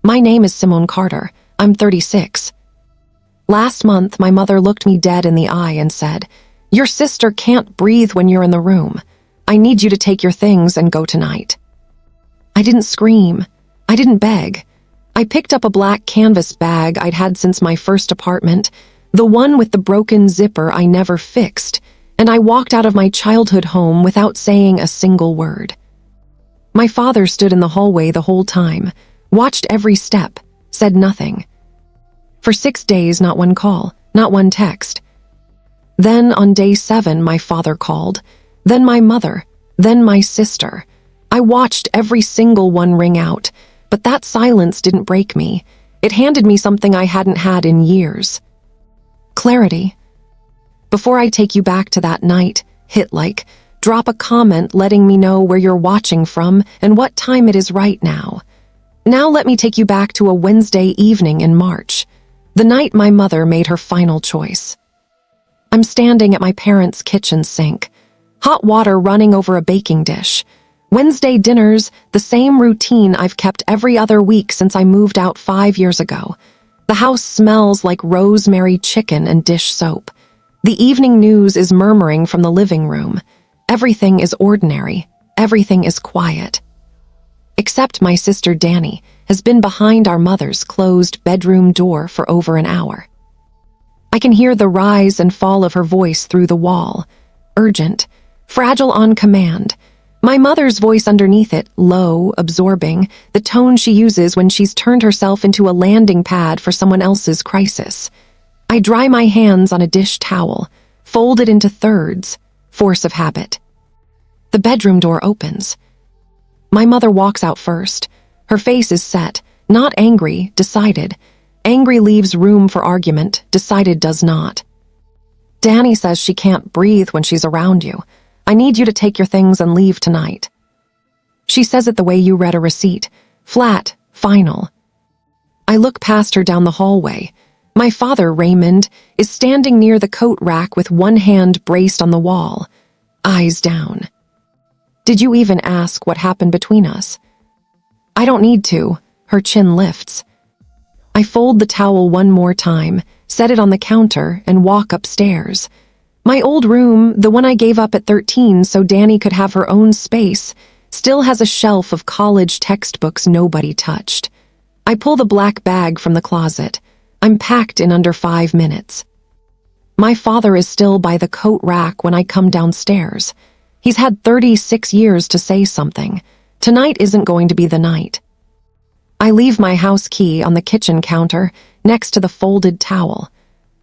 My name is Simone Carter. I'm 36. Last month, my mother looked me dead in the eye and said, "Your sister can't breathe when you're in the room. I need you to take your things and go tonight." I didn't scream. I didn't beg. I picked up a black canvas bag I'd had since my first apartment, the one with the broken zipper I never fixed, and I walked out of my childhood home without saying a single word. My father stood in the hallway the whole time, watched every step, said nothing. For 6 days, not one call, not one text. Then on day 7, my father called, then my mother, then my sister. I watched every single one ring out, but that silence didn't break me. It handed me something I hadn't had in years. Clarity. Before I take you back to that night, hit like, drop a comment letting me know where you're watching from and what time it is right now. Now let me take you back to a Wednesday evening in March, the night my mother made her final choice. I'm standing at my parents' kitchen sink, hot water running over a baking dish. Wednesday dinners, the same routine I've kept every other week since I moved out 5 years ago. The house smells like rosemary chicken and dish soap. The evening news is murmuring from the living room. Everything is ordinary. Everything is quiet. Except my sister Danny has been behind our mother's closed bedroom door for over an hour. I can hear the rise and fall of her voice through the wall. Urgent, fragile on command. My mother's voice underneath it, low, absorbing, the tone she uses when she's turned herself into a landing pad for someone else's crisis. I dry my hands on a dish towel, fold it into thirds, force of habit. The bedroom door opens. My mother walks out first. Her face is set, not angry, decided. Angry leaves room for argument, decided does not. "Danny says she can't breathe when she's around you. I need you to take your things and leave tonight." She says it the way you read a receipt, flat, final. I look past her down the hallway. My father, Raymond, is standing near the coat rack with one hand braced on the wall, eyes down. "Did you even ask what happened between us?" "I don't need to." Her chin lifts. I fold the towel one more time, set it on the counter, and walk upstairs. My old room, the one I gave up at 13 so Danny could have her own space, still has a shelf of college textbooks nobody touched. I pull the black bag from the closet. I'm packed in under 5 minutes. My father is still by the coat rack when I come downstairs. He's had 36 years to say something. Tonight isn't going to be the night. I leave my house key on the kitchen counter next to the folded towel.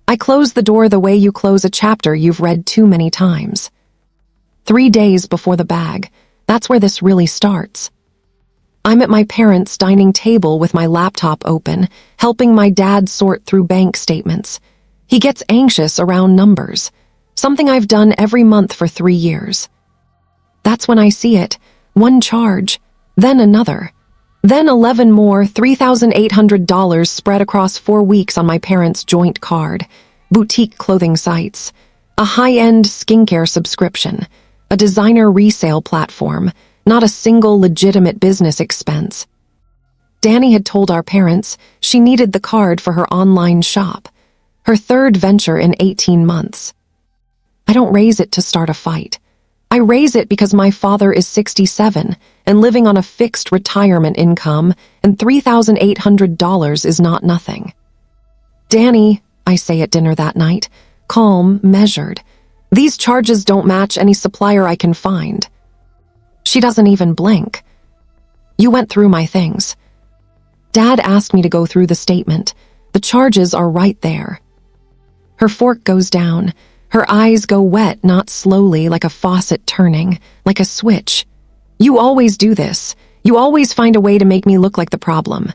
I close the door the way you close a chapter you've read too many times. 3 days before the bag, that's where this really starts. I'm at my parents' dining table with my laptop open, helping my dad sort through bank statements. He gets anxious around numbers, something I've done every month for 3 years. That's when I see it, one charge, then another. Then 11 more $3,800 spread across 4 weeks on my parents' joint card, boutique clothing sites, a high-end skincare subscription, a designer resale platform, not a single legitimate business expense. Danny had told our parents she needed the card for her online shop, her third venture in 18 months. I don't raise it to start a fight. I raise it because my father is 67 and living on a fixed retirement income, and $3,800 is not nothing. "Danny," I say at dinner that night, calm, measured, "these charges don't match any supplier I can find." She doesn't even blink. "You went through my things." Dad asked me to go through the statement. The charges are right there. Her fork goes down. Her eyes go wet, not slowly like a faucet turning, like a switch. "You always do this. You always find a way to make me look like the problem."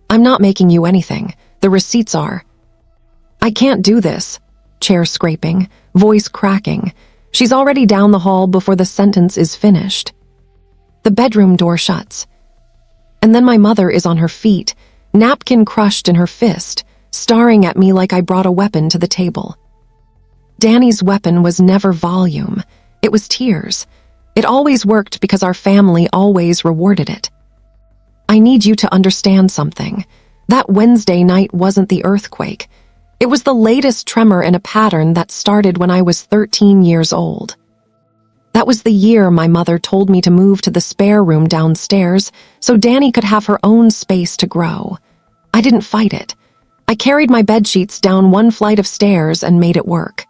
"I'm not making you anything. The receipts are." "I can't do this." Chair scraping, voice cracking. She's already down the hall before the sentence is finished. The bedroom door shuts. And then my mother is on her feet, napkin crushed in her fist, staring at me like I brought a weapon to the table. Danny's weapon was never volume. It was tears. It always worked because our family always rewarded it. I need you to understand something. That Wednesday night wasn't the earthquake. It was the latest tremor in a pattern that started when I was 13 years old. That was the year my mother told me to move to the spare room downstairs so Danny could have her own space to grow. I didn't fight it. I carried my bedsheets down one flight of stairs and made it work.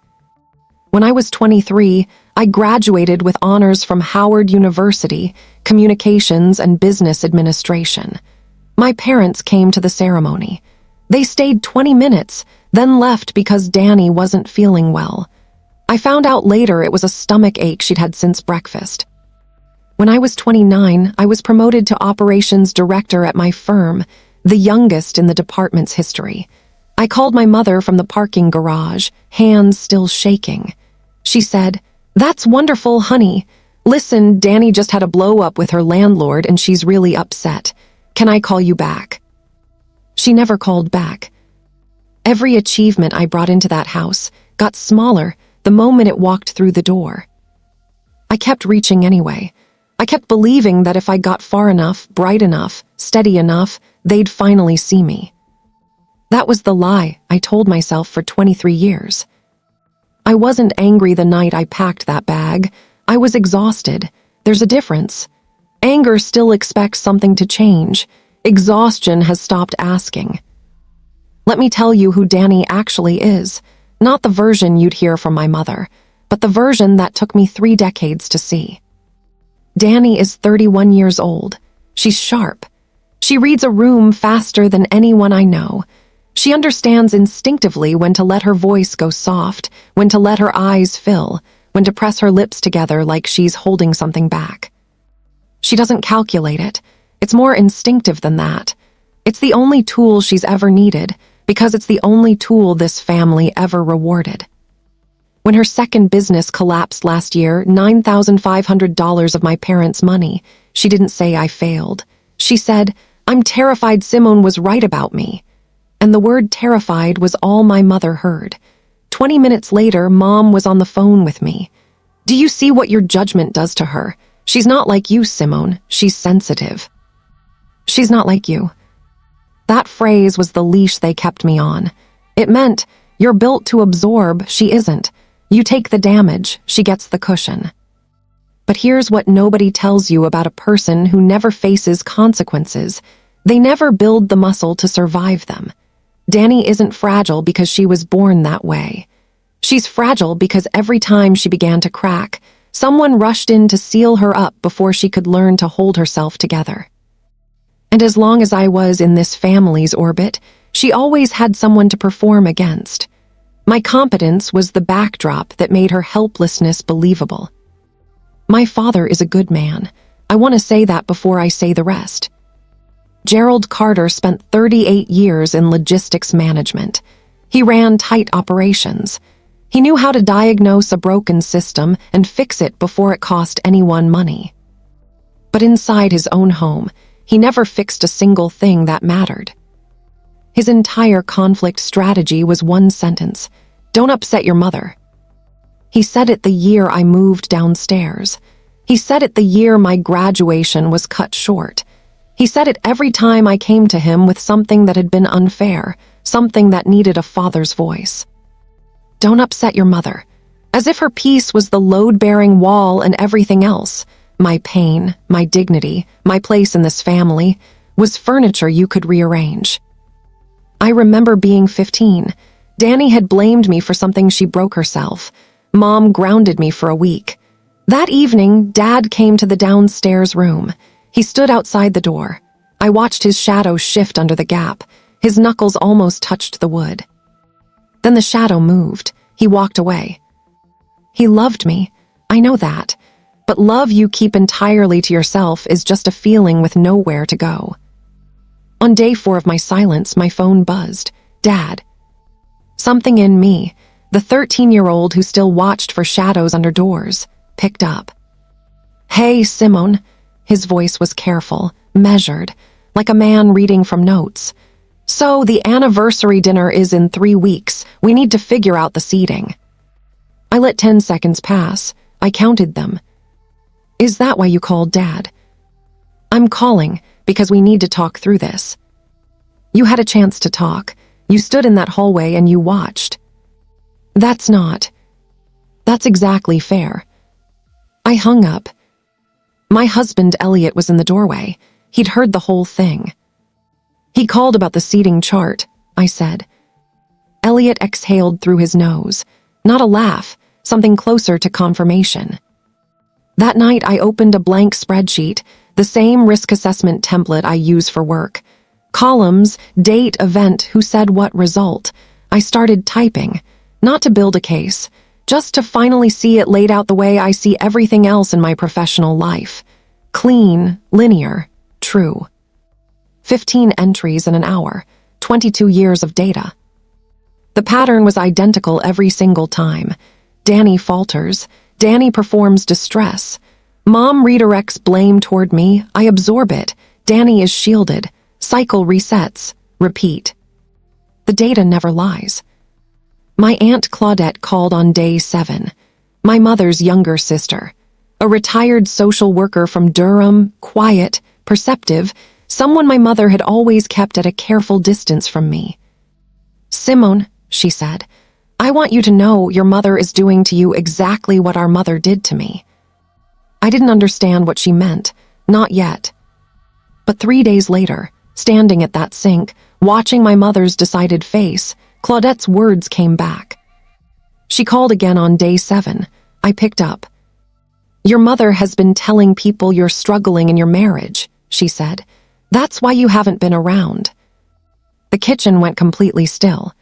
When I was 23, I graduated with honors from Howard University, Communications and Business Administration. My parents came to the ceremony. They stayed 20 minutes, then left because Danny wasn't feeling well. I found out later it was a stomach ache she'd had since breakfast. When I was 29, I was promoted to operations director at my firm, the youngest in the department's history. I called my mother from the parking garage, hands still shaking. She said, "That's wonderful, honey. Listen, Danny just had a blow-up with her landlord and she's really upset. Can I call you back?" She never called back. Every achievement I brought into that house got smaller the moment it walked through the door. I kept reaching anyway. I kept believing that if I got far enough, bright enough, steady enough, they'd finally see me. That was the lie I told myself for 23 years. I wasn't angry the night I packed that bag. I was exhausted. There's a difference. Anger still expects something to change. Exhaustion has stopped asking. Let me tell you who Danny actually is. Not the version you'd hear from my mother, but the version that took me 3 decades to see. Danny is 31 years old. She's sharp. She reads a room faster than anyone I know. She understands instinctively when to let her voice go soft, when to let her eyes fill, when to press her lips together like she's holding something back. She doesn't calculate it. It's more instinctive than that. It's the only tool she's ever needed, because it's the only tool this family ever rewarded. When her second business collapsed last year, $9,500 of my parents' money, she didn't say I failed. She said, "I'm terrified Simone was right about me." And the word terrified was all my mother heard. 20 minutes later, Mom was on the phone with me. "Do you see what your judgment does to her? She's not like you, Simone. She's sensitive." She's not like you. That phrase was the leash they kept me on. It meant, you're built to absorb, she isn't. You take the damage, she gets the cushion. But here's what nobody tells you about a person who never faces consequences. They never build the muscle to survive them. Danny isn't fragile because she was born that way. She's fragile because every time she began to crack, someone rushed in to seal her up before she could learn to hold herself together. And as long as I was in this family's orbit, she always had someone to perform against. My competence was the backdrop that made her helplessness believable. My father is a good man. I want to say that before I say the rest. Gerald Carter spent 38 years in logistics management. He ran tight operations. He knew how to diagnose a broken system and fix it before it cost anyone money. But inside his own home, he never fixed a single thing that mattered. His entire conflict strategy was one sentence: "Don't upset your mother." He said it the year I moved downstairs. He said it the year my graduation was cut short. He said it every time I came to him with something that had been unfair, something that needed a father's voice. Don't upset your mother. As if her peace was the load-bearing wall and everything else, my pain, my dignity, my place in this family, was furniture you could rearrange. I remember being 15. Danny had blamed me for something she broke herself. Mom grounded me for a week. That evening, Dad came to the downstairs room. He stood outside the door. I watched his shadow shift under the gap. His knuckles almost touched the wood. Then the shadow moved. He walked away. He loved me. I know that. But love you keep entirely to yourself is just a feeling with nowhere to go. On day 4 of my silence, my phone buzzed. Dad. Something in me, the 13-year-old who still watched for shadows under doors, picked up. "Hey, Simone." His voice was careful, measured, like a man reading from notes. "So, the anniversary dinner is in 3 weeks. We need to figure out the seating." I let 10 seconds pass. I counted them. "Is that why you called Dad?" "I'm calling because we need to talk through this. You had a chance to talk. You stood in that hallway and you watched. That's exactly fair. I hung up. My husband, Elliot, was in the doorway. He'd heard the whole thing. He called about the seating chart, I said. Elliot exhaled through his nose. Not a laugh, something closer to confirmation. That night, I opened a blank spreadsheet, the same risk assessment template I use for work. Columns, date, event, who said what result. I started typing, not to build a case, just to finally see it laid out the way I see everything else in my professional life. Clean, linear, true. 15 entries in an hour, 22 years of data. The pattern was identical every single time. Danny falters. Danny performs distress. Mom redirects blame toward me. I absorb it. Danny is shielded. Cycle resets. Repeat. The data never lies. My Aunt Claudette called on day 7. My mother's younger sister. A retired social worker from Durham, quiet, perceptive, someone my mother had always kept at a careful distance from me. Simone, she said, I want you to know your mother is doing to you exactly what our mother did to me. I didn't understand what she meant, not yet. But 3 days later, standing at that sink, watching my mother's decided face, Claudette's words came back. She called again on day 7. I picked up. Your mother has been telling people you're struggling in your marriage, she said. That's why you haven't been around. The kitchen went completely still.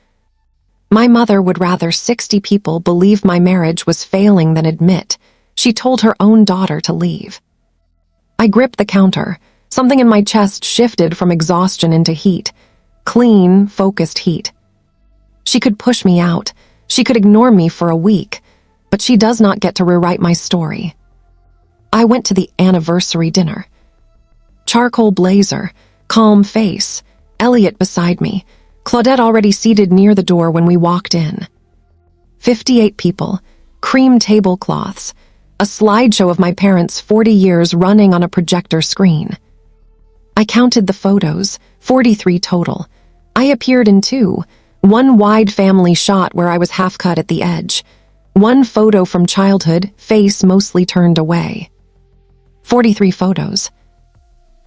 My mother would rather 60 people believe my marriage was failing than admit. She told her own daughter to leave. I gripped the counter. Something in my chest shifted from exhaustion into heat. Clean, focused heat. She could push me out. She could ignore me for a week, but she does not get to rewrite my story. I went to the anniversary dinner. Charcoal blazer, calm face, Elliot beside me, Claudette already seated near the door when we walked in. 58 people, cream tablecloths, a slideshow of my parents' 40 years running on a projector screen. I counted the photos, 43 total. I appeared in 2, one wide family shot where I was half-cut at the edge, one photo from childhood, face mostly turned away. 43 photos.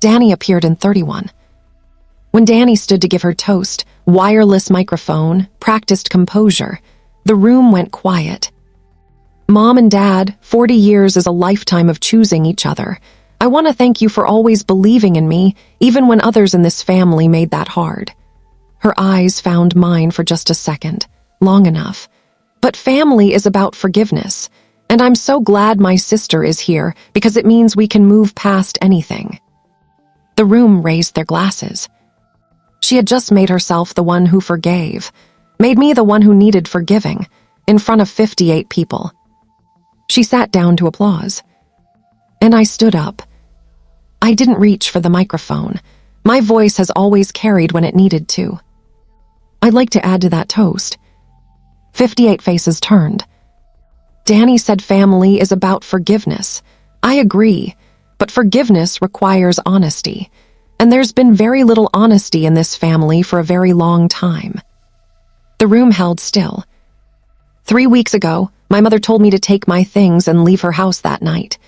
Danny appeared in 31. When Danny stood to give her toast, wireless microphone, practiced composure, the room went quiet. Mom and Dad, 40 years is a lifetime of choosing each other. I want to thank you for always believing in me, even when others in this family made that hard. Her eyes found mine for just a second, long enough. But family is about forgiveness, and I'm so glad my sister is here because it means we can move past anything. The room raised their glasses. She had just made herself the one who forgave, made me the one who needed forgiving, in front of 58 people. She sat down to applause. And I stood up. I didn't reach for the microphone. My voice has always carried when it needed to. I'd like to add to that toast. 58 faces turned. Danny said family is about forgiveness. I agree, but forgiveness requires honesty. And there's been very little honesty in this family for a very long time. The room held still. 3 weeks ago, my mother told me to take my things and leave her house that night.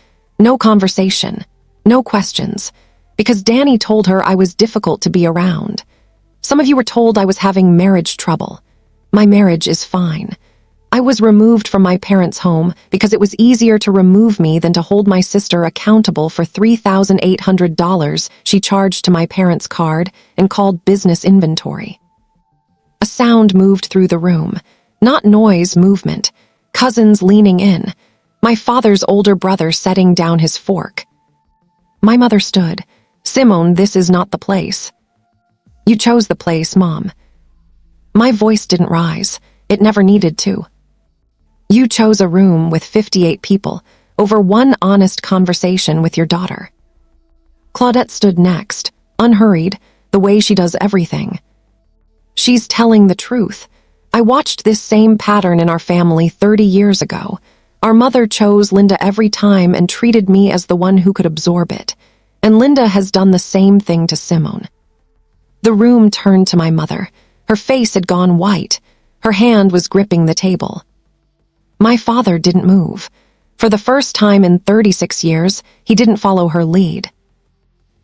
No conversation, no questions, because Danny told her I was difficult to be around. Some of you were told I was having marriage trouble. My marriage is fine. I was removed from my parents' home because it was easier to remove me than to hold my sister accountable for $3,800 she charged to my parents' card and called business inventory. A sound moved through the room, not noise, movement. Cousins leaning in. My father's older brother setting down his fork. My mother stood. Simone, this is not the place. You chose the place, Mom. My voice didn't rise. It never needed to. You chose a room with 58 people over one honest conversation with your daughter. Claudette stood next, unhurried, the way she does everything. She's telling the truth. I watched this same pattern in our family 30 years ago. Our mother chose Linda every time and treated me as the one who could absorb it. And Linda has done the same thing to Simone. The room turned to my mother. Her face had gone white. Her hand was gripping the table. My father didn't move. For the first time in 36 years, he didn't follow her lead.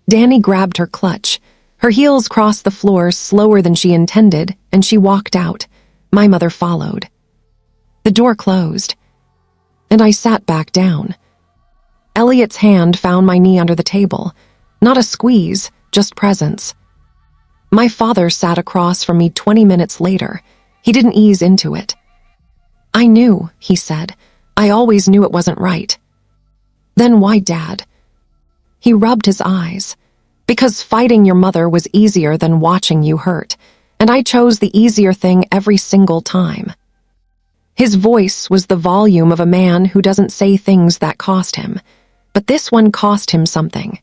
Danny grabbed her clutch. Her heels crossed the floor slower than she intended, and she walked out. My mother followed. The door closed, and I sat back down. Elliot's hand found my knee under the table. Not a squeeze, just presence. My father sat across from me 20 minutes later. He didn't ease into it. "I knew," he said. "I always knew it wasn't right." "Then why, Dad?" He rubbed his eyes. "Because fighting your mother was easier than watching you hurt, and I chose the easier thing every single time." His voice was the volume of a man who doesn't say things that cost him, but this one cost him something.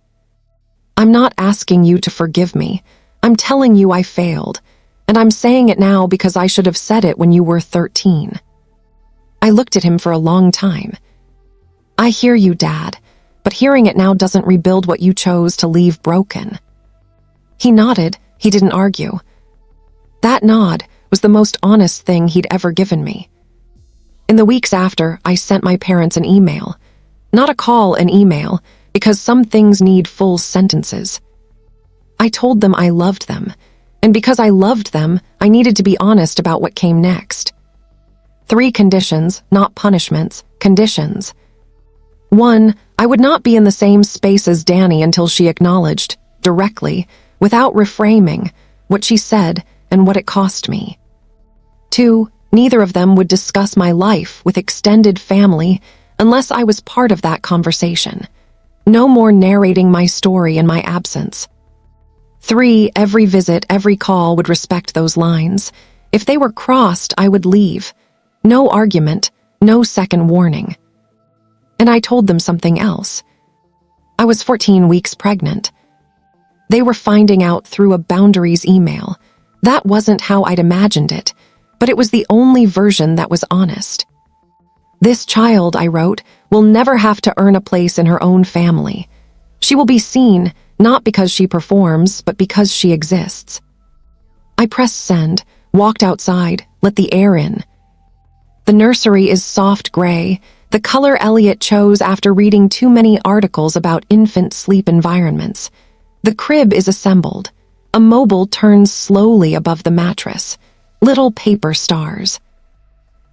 "I'm not asking you to forgive me. I'm telling you I failed, and I'm saying it now because I should have said it when you were 13. I looked at him for a long time. "I hear you, Dad, but hearing it now doesn't rebuild what you chose to leave broken." He nodded. He didn't argue. That nod was the most honest thing he'd ever given me. In the weeks after, I sent my parents an email. Not a call, an email, because some things need full sentences. I told them I loved them, and because I loved them, I needed to be honest about what came next. 3 conditions, not punishments, conditions. 1, I would not be in the same space as Danny until she acknowledged, directly, without reframing, what she said and what it cost me. 2, neither of them would discuss my life with extended family unless I was part of that conversation. No more narrating my story in my absence. 3, every visit, every call would respect those lines. If they were crossed, I would leave. No argument, no second warning. And I told them something else. I was 14 weeks pregnant. They were finding out through a boundaries email. That wasn't how I'd imagined it, but it was the only version that was honest. "This child," I wrote, "will never have to earn a place in her own family. She will be seen, not because she performs, but because she exists." I pressed send, walked outside, let the air in. The nursery is soft gray, the color Elliot chose after reading too many articles about infant sleep environments. The crib is assembled. A mobile turns slowly above the mattress. Little paper stars.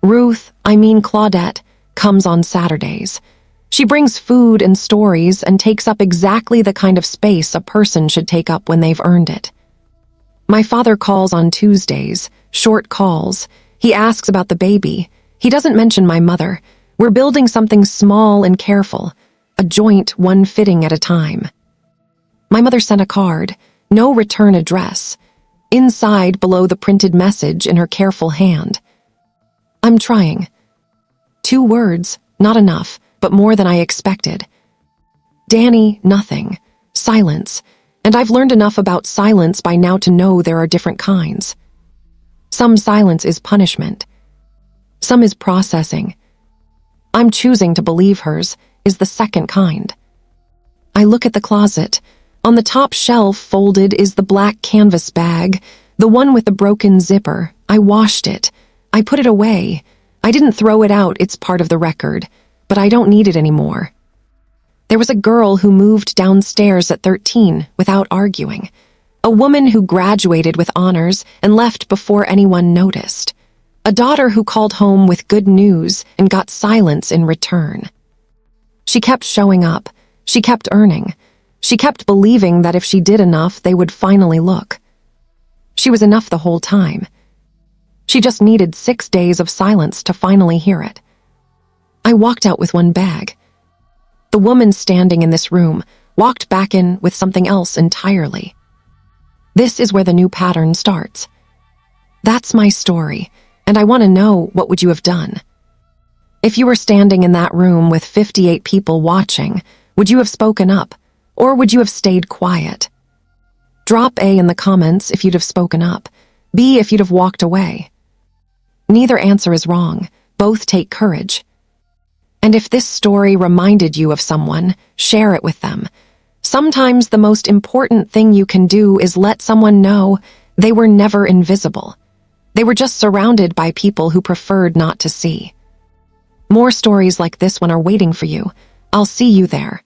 Claudette, comes on Saturdays. She brings food and stories and takes up exactly the kind of space a person should take up when they've earned it. My father calls on Tuesdays, short calls. He asks about the baby. He doesn't mention my mother. We're building something small and careful, a joint, one fitting at a time. My mother sent a card, no return address. Inside, below the printed message in her careful hand. "I'm trying." 2 words, not enough, but more than I expected. Danny, nothing. Silence. And I've learned enough about silence by now to know there are different kinds. Some silence is punishment. Some is processing. I'm choosing to believe hers is the second kind. I look at the closet. On the top shelf, folded, is the black canvas bag, the one with the broken zipper. I washed it. I put it away. I didn't throw it out, it's part of the record, but I don't need it anymore. There was a girl who moved downstairs at 13 without arguing. A woman who graduated with honors and left before anyone noticed. A daughter who called home with good news and got silence in return. She kept showing up. She kept earning. She kept believing that if she did enough, they would finally look. She was enough the whole time. She just needed 6 days of silence to finally hear it. I walked out with one bag. The woman standing in this room walked back in with something else entirely. This is where the new pattern starts. That's my story, and I want to know, what would you have done? If you were standing in that room with 58 people watching, would you have spoken up, or would you have stayed quiet? Drop A in the comments if you'd have spoken up, B if you'd have walked away. Neither answer is wrong, both take courage. And if this story reminded you of someone, share it with them. Sometimes the most important thing you can do is let someone know they were never invisible. They were just surrounded by people who preferred not to see. More stories like this one are waiting for you. I'll see you there.